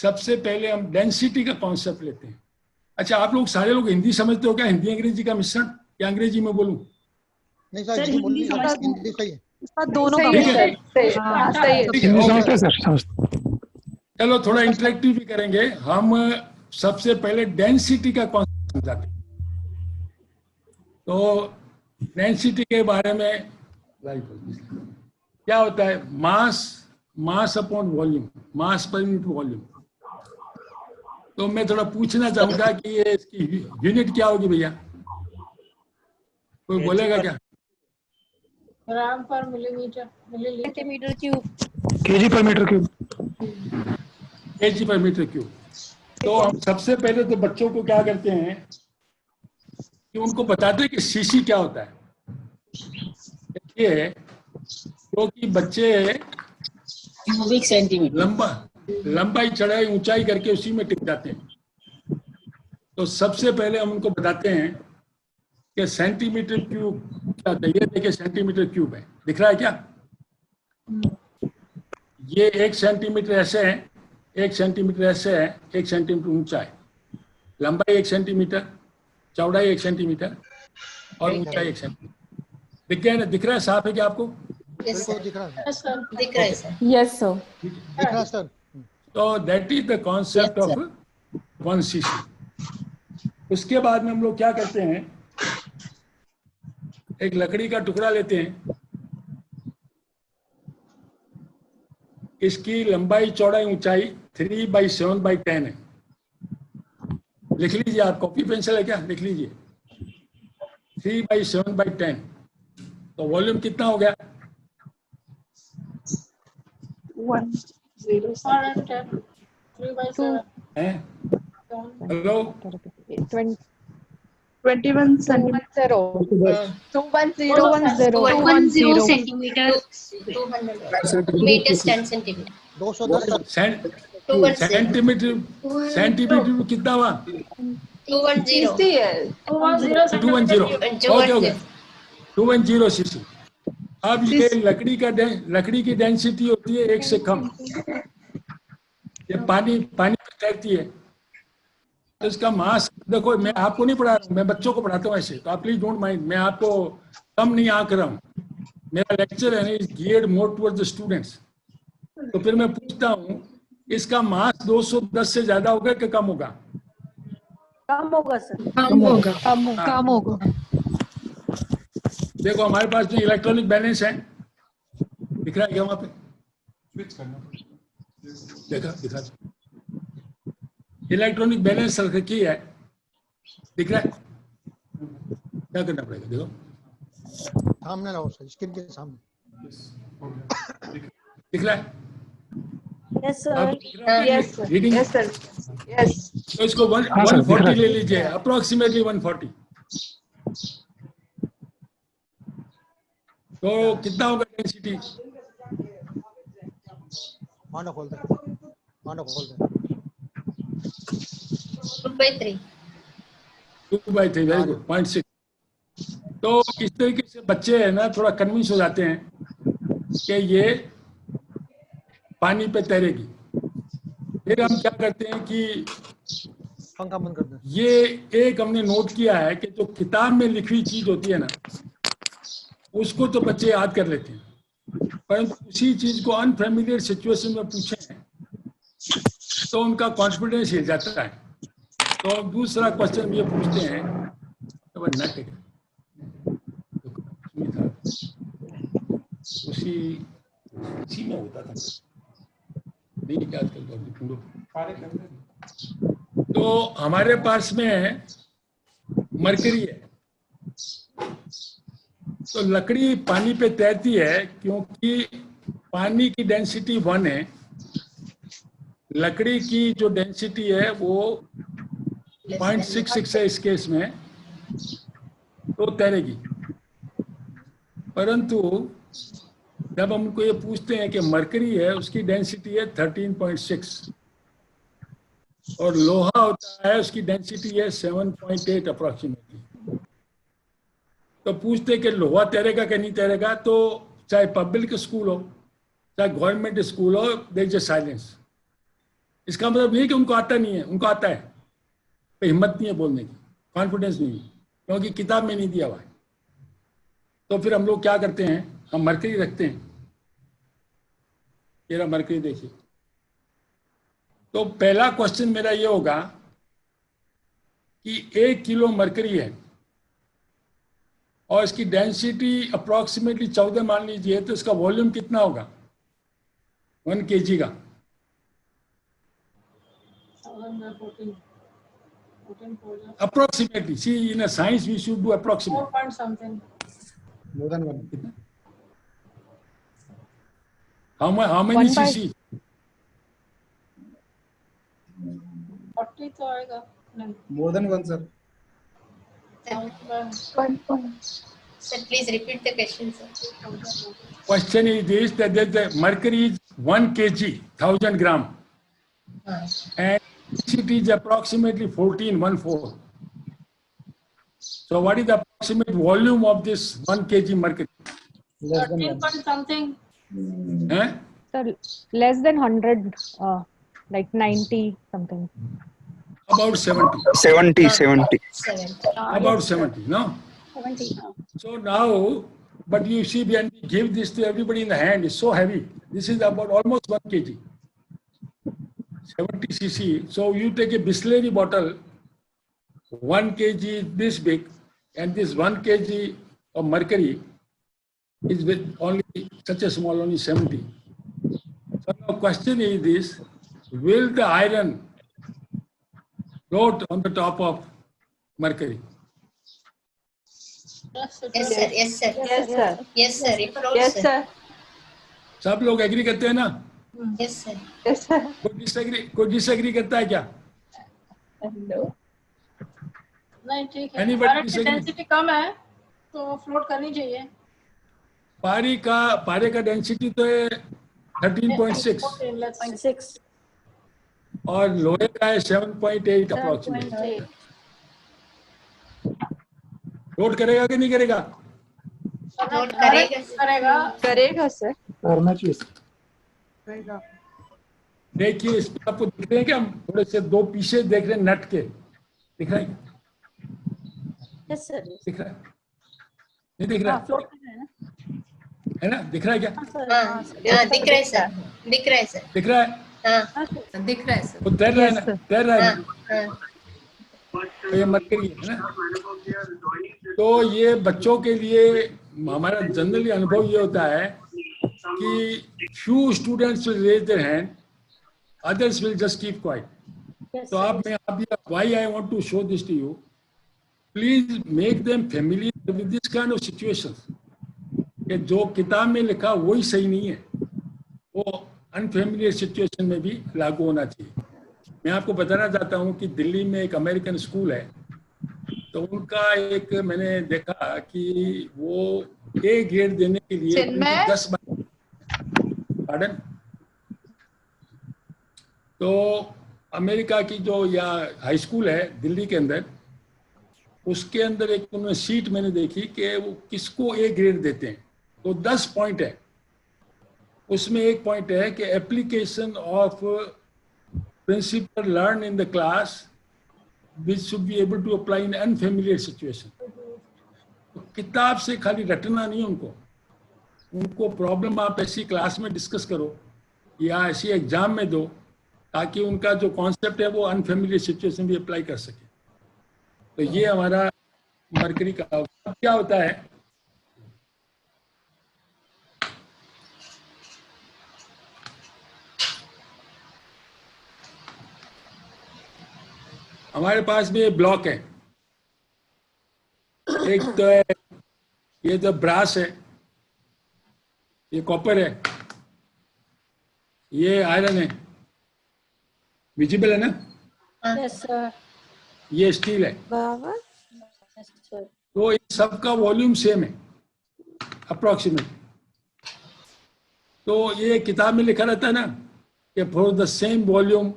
सबसे पहले हम डेंसिटी का कॉन्सेप्ट लेते हैं। अच्छा, आप लोग सारे लोग हिंदी समझते हो क्या? हिंदी अंग्रेजी का मिश्रण या अंग्रेजी में बोलूं? नहीं सर, हिंदी सही है। दोनों का ठीक है, सही है। चलो थोड़ा इंटरेक्टिव भी करेंगे। हम सबसे पहले डेंसिटी का कॉन्सेप्ट समझाते हैं। तो डेंसिटी के बारे में क्या होता है? मास अपॉन वॉल्यूम, मास पर यूनिट वॉल्यूम। तो मैं थोड़ा पूछना चाहूंगा कि ये इसकी यूनिट क्या होगी भैया? कोई बोलेगा क्या? ग्राम पर मिलीमीटर, सेंटीमीटर क्यूब, केजी पर मीटर क्यूब, केजी पर मीटर क्यूब। तो हम सबसे पहले तो बच्चों को क्या करते हैं कि उनको बताते हैं कि सीसी क्या होता है। देखिए, क्योंकि बच्चे क्यूबिक सेंटीमीटर लंबाई चढ़ाई ऊंचाई करके उसी में टिक जाते हैं। तो सबसे पहले हम उनको बताते हैं कि सेंटीमीटर क्यूब क्या होता है। ये देखिए सेंटीमीटर क्यूब है, दिख रहा है क्या? ये 1 सेंटीमीटर ऐसे है, 1 सेंटीमीटर ऐसे है, 1 सेंटीमीटर ऊंचा है। लंबाई 1 सेंटीमीटर, चौड़ाई 1 सेंटीमीटर और ऊंचाई 1 सेंटीमीटर। दिख गया ना? दिख रहा है? साफ है क्या आपको? दिख रहा है सर। यस सर, दिख रहा है सर। तो that is the concept of 1 CC. उसके बाद में हम लोग क्या करते हैं, एक लकड़ी का टुकड़ा लेते हैं, इसकी लंबाई चौड़ाई ऊंचाई 3/7/10 है। लिख लीजिए, आप कॉपी पेंसिल है क्या? लिख लीजिए 3/7/10। तो वॉल्यूम कितना हो गया? 3/7 हैं? Hello, 21 centimetre, 210 centimetre, 200 metres 10 centimetre, 210 centimetre कितना हुआ? 210 210 ओके, 210 सीसी। अब ये लकड़ी की डेंसिटी होती है 1 से कम। ये पानी में तैरती है, तो इसका मास देखो, मैं आपको नहीं पढ़ा रहा हूँ, मैं बच्चों को पढ़ाता हूँ ऐसे, तो आप प्लीज डोंट माइंड। मैं आपको कम नहीं आंक रहा हूँ, मेरा लेक्चर है is geared more towards the students. तो फिर मैं पूछता हूँ, इसका मास 210 से ज्यादा होगा कि कम होगा? कम होगा सर, कम होगा। देखो हमारे पास जो इलेक्ट्रॉनिक बैलेंस है, दिख रहा है क्या वहां पे? स्विच करना पड़ेगा। दिखा इलेक्ट्रॉनिक बैलेंस की है, दिख रहा है? क्या करना पड़ेगा? देखो सामने लाओ सर, स्क्रीन के सामने दिख रहा है? Yes sir, yes sir, reading. Yes sir, yes. तो इसको 140 ले लीजिए, अप्रोक्सीमेटली 140। तो कितना होगा डेंसिटी? मानो खोल दे 2/3 2/3, वेरी गुड, 0.6। तो इस तरीके से बच्चे है ना थोड़ा कन्विंस हो जाते हैं कि ये पानी पे तैरेगी। फिर हम क्या करते हैं कि पंखा बंद कर दे। ये एक हमने नोट किया है कि जो किताब में लिखी हुई चीज होती है ना, उसको तो बच्चे याद कर लेते हैं, परंतु उसी चीज को अनफेमिलियर सिचुएशन में पूछें तो उनका कॉन्फिडेंस हिल जाता है। तो दूसरा क्वेश्चन ये पूछते हैं, तो उसी में होता था नहीं क्या आजकल। तो हमारे पास में मरकरी है, तो लकड़ी पानी पे तैरती है क्योंकि पानी की डेंसिटी 1 है, लकड़ी की जो डेंसिटी है वो 0.66 है इस केस में, तो तैरेगी। परंतु जब हम उनको ये पूछते हैं कि मरकरी है, उसकी डेंसिटी है 13.6 और लोहा होता है उसकी डेंसिटी है 7.8 अप्रोक्सीमेटली। तो पूछते हैं कि लोहा तैरेगा कि नहीं तैरेगा, तो चाहे पब्लिक स्कूल हो चाहे गवर्नमेंट स्कूल हो, देयर इज अ साइलेंस। इसका मतलब नहीं कि उनको आता नहीं है, उनको आता है, तो हिम्मत नहीं है बोलने की, कॉन्फिडेंस नहीं है, क्योंकि किताब में नहीं दिया हुआ है। तो फिर हम लोग क्या करते हैं, हम मरकरी रखते हैं। मेरा मरकरी देखिए, तो पहला क्वेश्चन मेरा ये होगा कि 1 किलो मरकरी है और इसकी डेंसिटी अप्रोक्सीमेटली 14 मान लीजिए, तो इसका वॉल्यूम कितना होगा 1 kg का? 14 Approximately. See, in a science we should do approximate. 4 point something. More than one. How many cc? 40 तो आएगा नहीं. More than one, sir. Sir, please repeat the question, sir. Question is this, that the mercury is 1 kg, 1000 gram, and it is approximately 14. So what is the approximate volume of this 1 kg mercury? Less than 13 one. point something. Eh? Sir, less than 100, like 90 something. About 70. 70. 7. About 70, no? 70. So now, but you see, when we give this to everybody in the hand, it's so heavy. This is about almost 1 kg. 70 cc. So you take a Bisleri bottle, 1 kg this big, and this 1 kg of mercury is with only such a small, only 70. So now question is this, will the iron float on the top of mercury? Yes, it Yes, will. sir. Yes, sir. Yes, sir. Yes, sir. It floats, Yes, sir. sir. सब लोग agree करते हैं ना? Yes, sir. Yes, sir. कोई disagree करता है क्या? नहीं ठीक है. Anybody Iron की disagree? डेंसिटी कम है तो फ्लोट करनी चाहिए. पारे का डेंसिटी तो है 13.6 14, let's see. 0.6. और लोहे का है 7.8 अप्रोक्सीमेट। 7.8. लोड करेगा कि नहीं करेगा? Float करेगा, sir. करेगा. करेगा सर. करना चाहिए. देखिए इस पे आपको दिख रहे हैं क्या, हम थोड़े से 2 पीछे देख रहे हैं नट के, दिख रहा है? Yes, sir. दिख रहा है? नहीं दिख रहा हाँ, float कर रहे हैं ना? है ना? दिख रहा है क्या? हाँ, हाँ, दिख रहा है, सर. दिख रहा है, सर. दिख रहा है? हाँ, हाँ, sir. दिख रहा है, सर. वो तैर रहा है ना? तैर रहा है हाँ, ना? हाँ. तो ये मरकरी है ना? तो ये बच्चों के लिए हमारा जनरली अनुभव ये होता है कि few students will raise their hand, others will just keep quiet. Yes, तो sir. why I want to show this to you, please make them familiar with this kind of situations. कि जो किताब में लिखा वही सही नहीं है, वो अनफेमिलियर सिचुएशन में भी लागू होना चाहिए। मैं आपको बताना चाहता हूँ कि दिल्ली में एक अमेरिकन स्कूल है, तो उनका एक मैंने देखा कि वो ए ग्रेड देने के लिए 10 पार्डन, तो अमेरिका की जो या हाई स्कूल है दिल्ली के अंदर, उसके अंदर एक उन्होंने सीट मैंने देखी कि वो किसको ए ग्रेड देते हैं, तो 10 पॉइंट है। उसमें एक पॉइंट है कि application of principle learn in the class which should be able to apply in unfamiliar situation. तो किताब से खाली रटना नहीं, उनको प्रॉब्लम आप ऐसी क्लास में डिस्कस करो या ऐसी एग्जाम में दो, ताकि उनका जो कॉन्सेप्ट है वो अनफेमिलियर सिचुएशन भी अप्लाई कर सके। तो ये हमारा मरकरी का क्या होता है, हमारे पास भी ब्लॉक है, एक तो है ये तो ब्रास है, ये कॉपर है, ये आयरन है, विजिबल है ना? Yes, sir. ये स्टील है। Yes, sir. तो इन सबका वॉल्यूम सेम है अप्रोक्सीमेट। तो ये किताब में लिखा रहता है ना कि for the same volume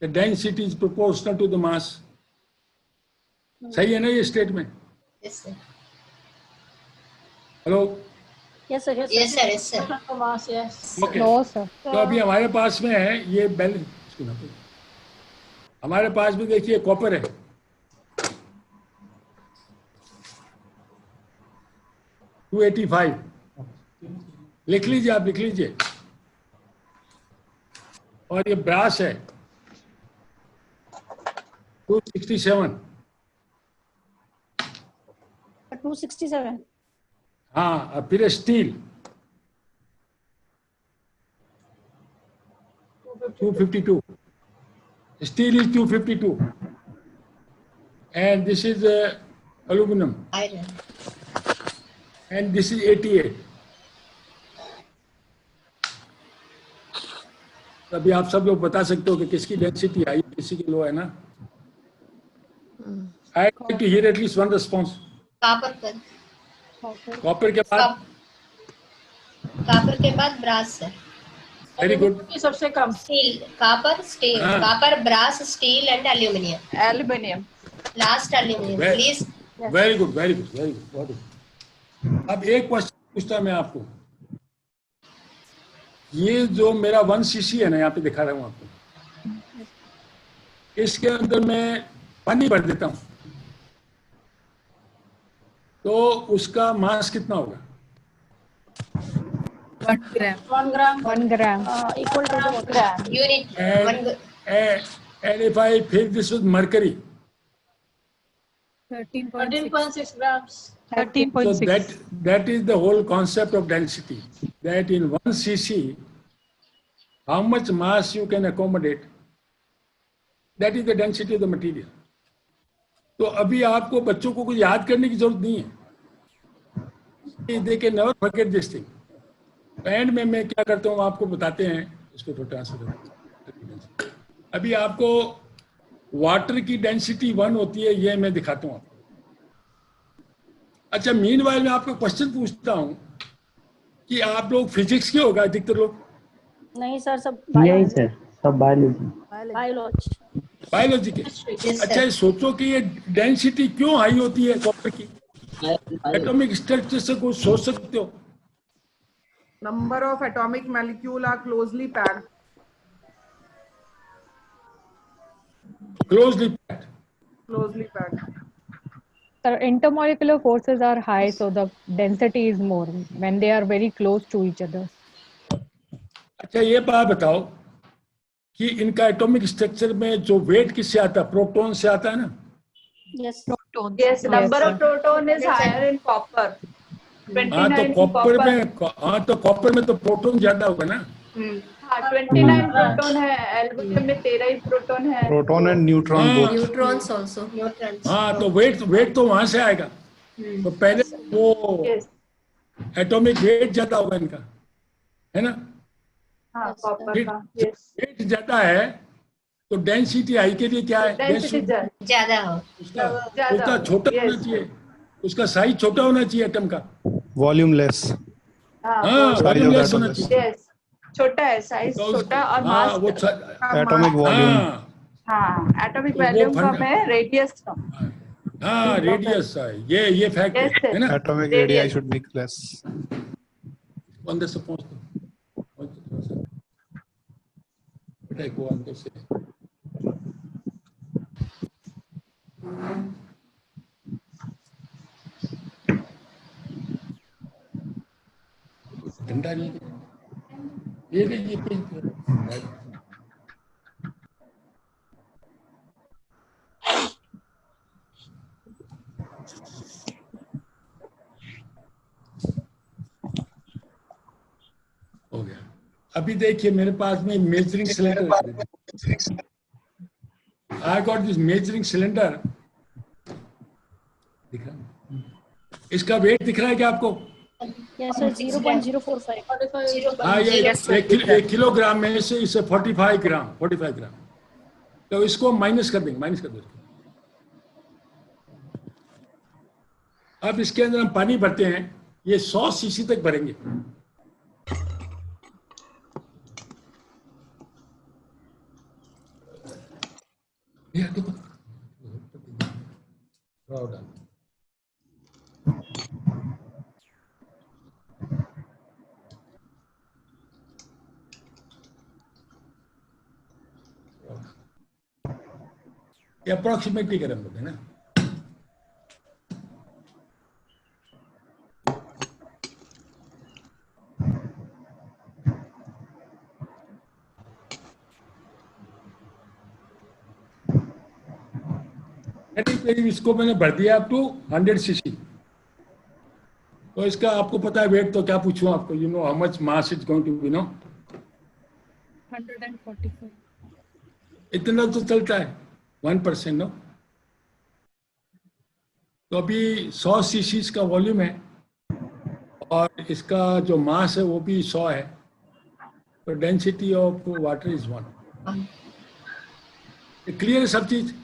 the density is proportional to the mass. सही है ना ये statement? Yes, sir. Hello? Yes, sir. Yes, sir. Yes, sir. Mass, yes. Okay. No, sir. तो अभी हमारे पास में है ये बैलेंस, हमारे पास भी देखिए कॉपर है, $285, लिख लीजिए, आप लिख लीजिए। और ये ब्रास है, $267। 267. हाँ, और फिर steel 252, steel is 252, and this is aluminum, Iron. and this is 88। अभी आप सब लोग बता सकते हो कि किसकी डेंसिटी हाई, किसी की लो है ना। I like to hear at least one response. Copper पर। कॉपर के बाद Copper के बाद brass है। वेरी गुड, Aluminium सबसे कम। Steel, copper, steel, हाँ। copper, brass, steel and aluminium. Aluminium. Last aluminium, please. Very good, very good, very good. अब एक क्वेश्चन पूछता मैं आपको, ये जो मेरा 1 cc है ना, यहाँ पे दिखा रहा हूँ आपको, इसके अंदर मैं पानी भर देता हूँ तो उसका मास कितना होगा? 1 gram. 1 gram. 1 gram. Equal to the water. Unit. And if I fill this with mercury, 13.6. 13.6 grams. so 13.6. that is the whole concept of density, that in 1 cc how much mass you can accommodate, that is the density of the material. तो अभी आपको बच्चों को कुछ याद करने की जरूरत नहीं है, they can never forget this thing. And में मैं क्या करता हूँ आपको बताते हैं, इसको तो ट्रांसफर। अभी आपको वाटर की डेंसिटी 1 होती है, ये मैं दिखाता हूँ आपको। अच्छा, मीनवाइल मैं आपको क्वेश्चन पूछता हूँ कि आप लोग फिजिक्स के होगा अधिकतर लोग? नहीं सर, सब यही सर, सब बायोलॉजी। बायोलॉजी। बायोलॉजी के। अच्छा, ये सोचो कि ये डेंसिटी क्यों हाई होती है कॉपर की, एटॉमिक स्ट्रक्चर से कुछ सोच सकते हो? Number of atomic molecule are closely packed. Closely packed. Closely packed. The intermolecular forces are high, so the density is more when they are very close to each other. अच्छा, ये बात बताओ कि इनका एटॉमिक स्ट्रक्चर में जो wait किससे आता है? प्रोटॉन से आता है ना? Yes. Proton. Yes, number Yes, of proton is higher in copper. हाँ, तो 29 कॉपर में, हाँ तो कॉपर में तो प्रोटॉन ज्यादा होगा ना? हाँ 29 प्रोटॉन है, एल्यूमिनियम में 13 ही प्रोटॉन है। प्रोटॉन एंड न्यूट्रॉन हाँ, बोथ। Neutrons also. Neutrons. हाँ, तो वेट तो वहां से आएगा। तो पहले वो Yes, एटॉमिक वेट ज्यादा होगा इनका, है ना? हाँ कॉपर वेट का। Yes, वेट ज्यादा है तो डेंसिटी आई के लिए क्या है? डेंसिटी ज्यादा हो। उसका छोटा होना चाहिए, उसका साइज छोटा होना चाहिए एटम का। Volume less. हाँ, Size volume of less atom होना less. चाहिए। यस, छोटा है, साइज तो छोटा और हाँ, मास। वो एटॉमिक वॉल्यूम। हाँ, हाँ, एटॉमिक तो वो वॉल्यूम फंड- कम है, रेडियस कम। हाँ, रेडियस है, ये फैक्ट Yes, sir. है ना? Atomic Radius. Radii should be less. अंदर से पहुंचते बेटा को अंदर से। ठंडा नहीं है। ये हो गया। अभी देखिए मेरे पास में measuring cylinder, I got this measuring cylinder, दिख रहा? इसका वेट दिख रहा है क्या आपको? Yes sir, 0.045. 0.0. हाँ, ये 1 किलोग्राम में से इसे 45 ग्राम तो इसको माइनस कर देंगे। अब इसके अंदर हम पानी भरते हैं, ये 100 सीसी तक भरेंगे। ये अप्रोक्सीमेटली कर हम लोग है ना. इसको मैंने भर दिया अप टू 100 cc. तो इसका आपको पता है वेट, तो क्या पूछूं आपको, you know how much mass is going to be, no 145. इतना तो चलता है 1%, नो. तो अभी 100 cc का वॉल्यूम है और इसका जो मास है वो भी 100 है. तो density of water is 1. Clear है सब चीज?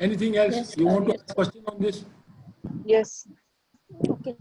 Anything else? Yes, You sir, want to yes. ask question on this? Yes. Okay.